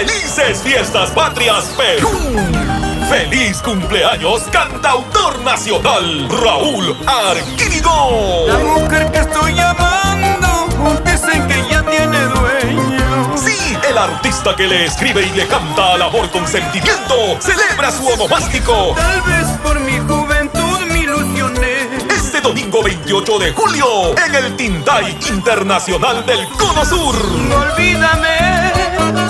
¡Felices Fiestas Patrias, Perú! ¡Feliz cumpleaños, cantautor nacional, Raúl Arquínigo! La mujer que estoy llamando dicen que ya tiene dueño. Sí, el artista que le escribe y le canta al amor con sentimiento celebra su onomástico. Tal vez por mi juventud me ilusioné. Este domingo 28 de julio, en el Tintay Internacional del Cono Sur. Olvídame.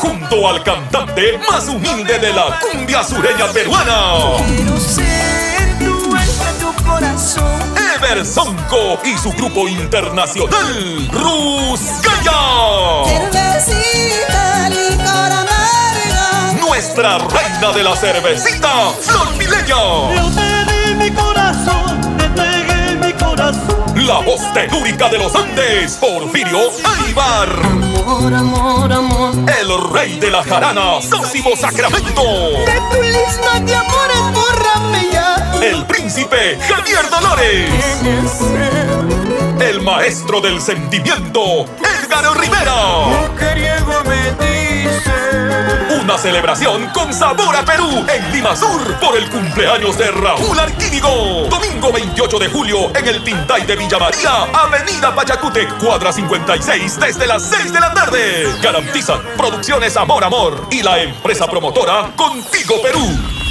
Junto al cantante más humilde de la cumbia sureña peruana, Quiero ser dueña de tu corazón. Eversonco y su grupo internacional, Ruscaya. Cervecita, licor amarga. Nuestra reina de la cervecita, Flor Mileña. Yo te di mi corazón, te entregué mi corazón. La voz telúrica de los Andes, Porfirio Aybar. Amor, amor, amor. El rey de la jarana, Sósimo Sacramento. De tu lista de amores, bórrame ya. El príncipe Javier Dolores. El maestro del sentimiento, Edgar Rivera. Mujeriego me dice. Una celebración con sabor a Perú en Lima Sur por el cumpleaños de Raúl Arquínigo. Domingo 28 de julio en el Tintay de Villa María, Avenida Pachacute, cuadra 56, desde las 6 de la tarde. Garantizan Producciones Amor Amor y la empresa promotora Contigo Perú.